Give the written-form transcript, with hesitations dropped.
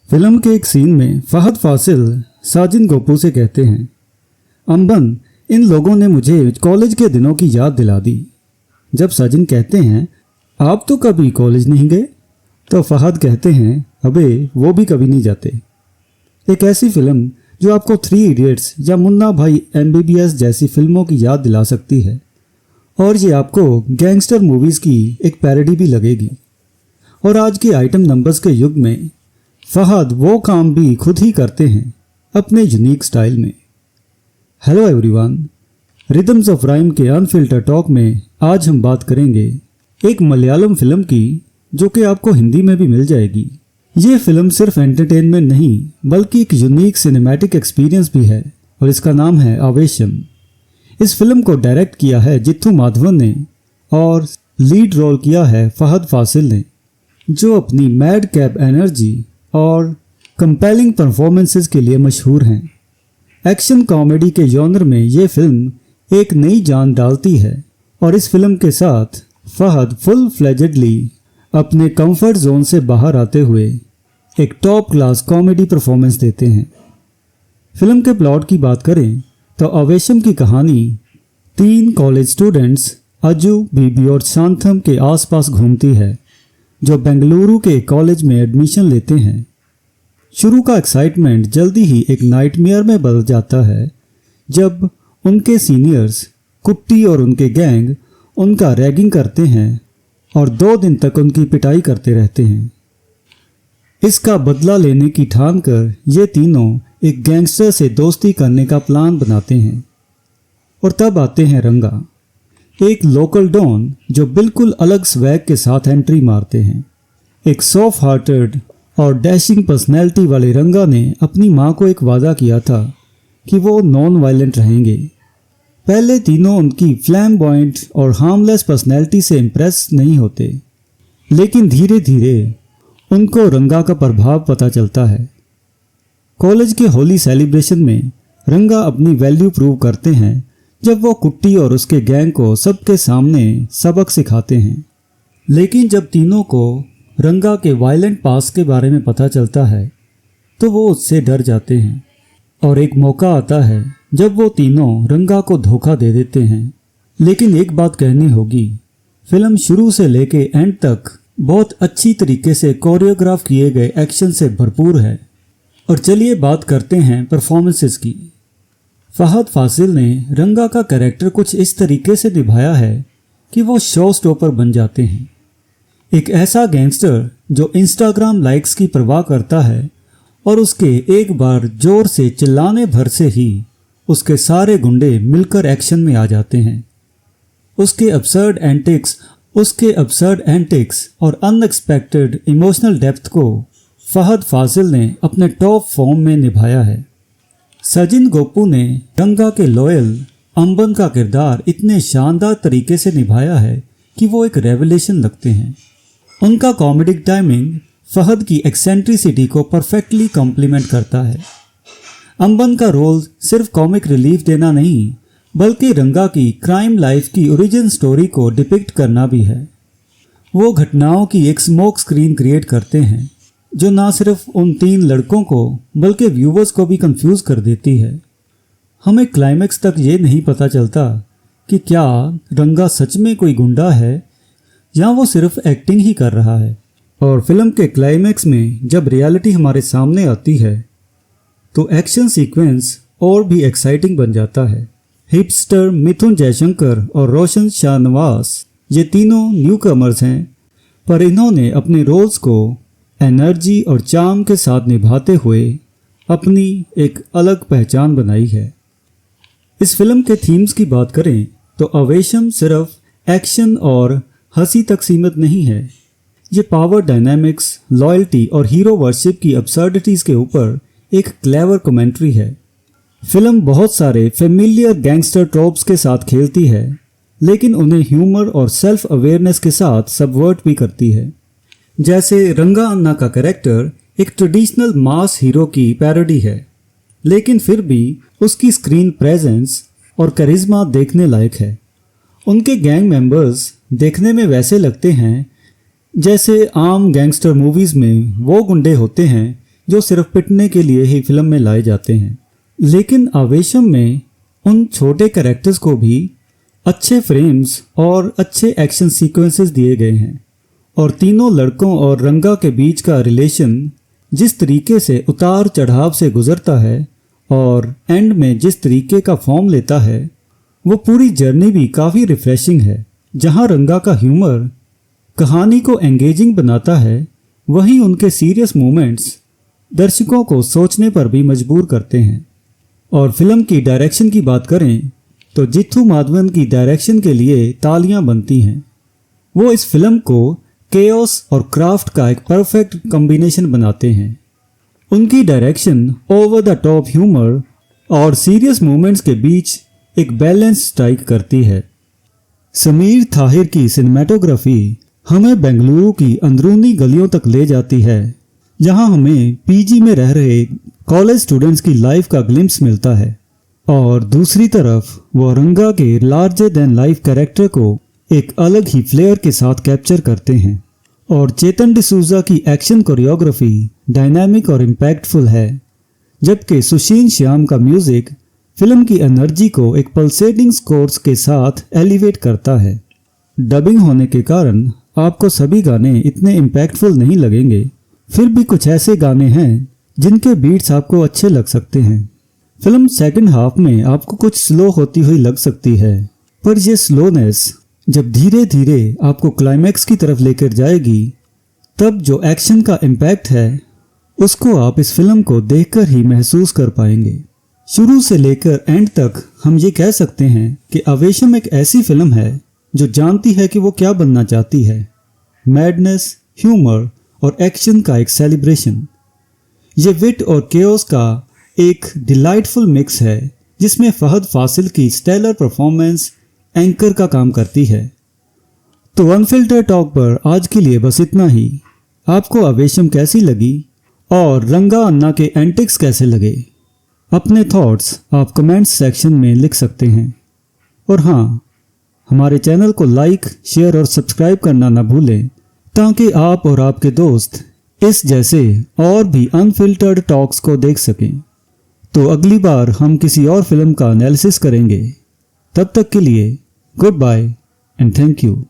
Film के एक scene में फहद फासिल साजिन गोपू से कहते हैं, अम्बन, इन लोगों ने मुझे कॉलेज के दिनों की याद दिला दी। जब साजिन कहते हैं, आप तो कभी कॉलेज नहीं गए, तो फहद कहते हैं, अबे वो भी कभी नहीं जाते। एक ऐसी फिल्म जो आपको 3 इडियट्स या मुन्ना भाई MBBS जैसी फिल्मों की याद दिला सकती है, और ये आपको गैंगस्टर मूवीज़ की एक पैरोडी भी लगेगी। और आज के आइटम नंबर्स के युग में फहद वो काम भी खुद ही करते हैं अपने यूनिक स्टाइल में। Hello everyone, rhythms of rhyme के अनफिल्टर टॉक में आज हम बात करेंगे एक मलयालम फिल्म की जो कि आपको हिंदी में भी मिल जाएगी। ये फिल्म सिर्फ एंटरटेनमेंट नहीं बल्कि एक यूनिक सिनेमैटिक एक्सपीरियंस भी है और इसका नाम है आवेशम। इस फिल्म को डायरेक्ट किया है जित्थू माधवन ने और लीड रोल किया है फहद फासिल ने, जो अपनी मैड कैप एनर्जी और कंपेलिंग परफॉर्मेंसेस के लिए मशहूर हैं। एक्शन कॉमेडी के जॉनर में ये फिल्म एक नई जान डालती है और इस फिल्म के साथ फहद फुल फ्लेजेडली अपने कंफर्ट जोन से बाहर आते हुए एक टॉप क्लास कॉमेडी परफॉर्मेंस देते हैं। फिल्म के प्लॉट की बात करें तो आवेशम की कहानी 3 कॉलेज स्टूडेंट्स अजू, बीबी और शांतम के आसपास घूमती है जो बेंगलुरु के कॉलेज में एडमिशन लेते हैं। शुरू का एक्साइटमेंट जल्दी ही एक नाइटमेयर में बदल जाता है जब उनके सीनियर्स कुट्टी और उनके गैंग उनका रैगिंग करते हैं और 2 दिन तक उनकी पिटाई करते रहते हैं। इसका बदला लेने की ठान कर ये तीनों एक गैंगस्टर से दोस्ती करने का प्लान बनाते हैं। और तब आते हैं रंगा, एक लोकल डॉन जो बिल्कुल अलग स्वैग के साथ एंट्री मारते हैं। एक सॉफ्ट हार्टेड और डैशिंग पर्सनैलिटी वाले रंगा ने अपनी माँ को एक वादा किया था कि वो नॉन वायलेंट रहेंगे। पहले तीनों उनकी फ्लैम्बॉयंट और हार्मलेस पर्सनैलिटी से इम्प्रेस नहीं होते, लेकिन धीरे धीरे उनको रंगा का प्रभाव पता चलता है। कॉलेज के होली सेलिब्रेशन में रंगा अपनी वैल्यू प्रूव करते हैं जब वो कुट्टी और उसके गैंग को सबके सामने सबक सिखाते हैं। लेकिन जब तीनों को रंगा के वायलेंट पास्ट के बारे में पता चलता है तो वो उससे डर जाते हैं और एक मौका आता है जब वो तीनों रंगा को धोखा दे देते हैं। लेकिन एक बात कहनी होगी, फिल्म शुरू से लेके एंड तक बहुत अच्छी तरीके से कोरियोग्राफ किए गए एक्शन से भरपूर है। और चलिए बात करते हैं परफॉर्मेंसेस की। फहद फासिल ने रंगा का कैरेक्टर कुछ इस तरीके से निभाया है कि वो शो स्टॉपर बन जाते हैं। एक ऐसा गैंगस्टर जो इंस्टाग्राम लाइक्स की परवाह करता है और उसके एक बार जोर से चिल्लाने भर से ही उसके सारे गुंडे मिलकर एक्शन में आ जाते हैं। उसके absurd एंटिक्स और अनएक्सपेक्टेड इमोशनल डेप्थ को फहद फासिल ने अपने टॉप फॉर्म में निभाया है। साजिन गोपू ने रंगा के लॉयल अम्बन का किरदार इतने शानदार तरीके से निभाया है कि वो एक रेवलेशन लगते हैं। उनका कॉमेडिक टाइमिंग फहद की एक्सेंट्रिसिटी को परफेक्टली कॉम्प्लीमेंट करता है। अम्बन का रोल सिर्फ कॉमिक रिलीफ देना नहीं बल्कि रंगा की क्राइम लाइफ की ओरिजिन स्टोरी को डिपिक्ट करना भी है। वो घटनाओं की एक स्मोक स्क्रीन क्रिएट करते हैं जो ना सिर्फ उन 3 लड़कों को बल्कि व्यूवर्स को भी कंफ्यूज कर देती है। हमें क्लाइमैक्स तक ये नहीं पता चलता कि क्या रंगा सच में कोई गुंडा है या वो सिर्फ एक्टिंग ही कर रहा है। और फिल्म के क्लाइमैक्स में जब रियलिटी हमारे सामने आती है तो एक्शन सीक्वेंस और भी एक्साइटिंग बन जाता है। हिपस्टर मिथुन जयशंकर और रोशन शाहनवाज ये तीनों न्यू कमर्स हैं, पर इन्होंने अपने रोल्स को एनर्जी और चार्म के साथ निभाते हुए अपनी एक अलग पहचान बनाई है। इस फिल्म के थीम्स की बात करें तो आवेशम सिर्फ एक्शन और हंसी तक सीमित नहीं है। ये पावर डायनामिक्स, लॉयल्टी और हीरो वर्शिप की अब्सर्डिटीज़ के ऊपर एक क्लेवर कमेंट्री है। फिल्म बहुत सारे फेमिलियर गैंगस्टर ट्रोप्स के साथ खेलती है, लेकिन उन्हें ह्यूमर और सेल्फ अवेयरनेस के साथ सबवर्ट भी करती है। जैसे रंगा अन्ना का कैरेक्टर एक ट्रेडिशनल मास हीरो की पैरोडी है, लेकिन फिर भी उसकी स्क्रीन प्रेजेंस और करिश्मा देखने लायक है। उनके गैंग मेंबर्स देखने में वैसे लगते हैं जैसे आम गैंगस्टर मूवीज़ में वो गुंडे होते हैं जो सिर्फ पिटने के लिए ही फिल्म में लाए जाते हैं। लेकिन आवेशम में उन छोटे कैरेक्टर्स को भी अच्छे फ्रेम्स और अच्छे एक्शन सीक्वेंसेस दिए गए हैं और तीनों लड़कों और रंगा के बीच का रिलेशन जिस तरीके से उतार चढ़ाव से गुजरता है और एंड में जिस तरीके का फॉर्म लेता है, वो पूरी जर्नी भी काफ़ी रिफ्रेशिंग है। जहाँ रंगा का ह्यूमर कहानी को एंगेजिंग बनाता है, वहीं उनके सीरियस मोमेंट्स दर्शकों को सोचने पर भी मजबूर करते हैं। और फिल्म की डायरेक्शन की बात करें तो जित्थू माधवन की डायरेक्शन के लिए तालियां बनती हैं। वो इस फिल्म को केओस और क्राफ्ट का एक परफेक्ट कॉम्बिनेशन बनाते हैं। उनकी direction over the top humour और सीरियस मोमेंट्स के बीच एक बैलेंस स्ट्राइक करती है। समीर ताहिर की सिनेमेटोग्राफी हमें बेंगलुरु की अंदरूनी गलियों तक ले जाती है, जहां हमें पीजी में रह रहे कॉलेज स्टूडेंट्स की लाइफ का ग्लिम्स मिलता है और दूसरी तरफ वो रंगा के लार्जर देन लाइफ कैरेक्टर को एक अलग ही फ्लेयर के साथ कैप्चर करते हैं। और चेतन डिसूजा की एक्शन कोरियोग्राफी डायनामिक और इम्पैक्टफुल है, जबकि सुशीन श्याम का म्यूजिक फिल्म की एनर्जी को एक पल्सेटिंग स्कोर्स के साथ एलिवेट करता है। डबिंग होने के कारण आपको सभी गाने इतने इम्पैक्टफुल नहीं लगेंगे, फिर भी कुछ ऐसे गाने हैं जिनके बीट्स आपको अच्छे लग सकते हैं। फिल्म सेकंड हाफ में आपको कुछ स्लो होती हुई लग सकती है, पर यह स्लोनेस जब धीरे धीरे आपको क्लाइमैक्स की तरफ लेकर जाएगी, तब जो एक्शन का इम्पैक्ट है उसको आप इस फिल्म को देखकर ही महसूस कर पाएंगे। शुरू से लेकर एंड तक हम ये कह सकते हैं कि आवेशम एक ऐसी फिल्म है जो जानती है कि वो क्या बनना चाहती है। मैडनेस, ह्यूमर और एक्शन का एक सेलिब्रेशन। ये विट और केओस का एक डिलाइटफुल मिक्स है, जिसमें फहद फासिल की स्टेलर परफॉर्मेंस एंकर का काम करती है। तो अनफिल्टर टॉक पर आज के लिए बस इतना ही। आपको आवेशम कैसी लगी और रंगा अन्ना के एंटिक्स कैसे लगे? अपने थॉट्स आप कमेंट्स सेक्शन में लिख सकते हैं। और हाँ, हमारे चैनल को लाइक, शेयर और सब्सक्राइब करना ना भूलें, ताकि आप और आपके दोस्त इस जैसे और भी अनफिल्टर्ड टॉक्स को देख सकें। तो अगली बार हम किसी और फिल्म का एनालिसिस करेंगे। तब तक के लिए goodbye and thank you.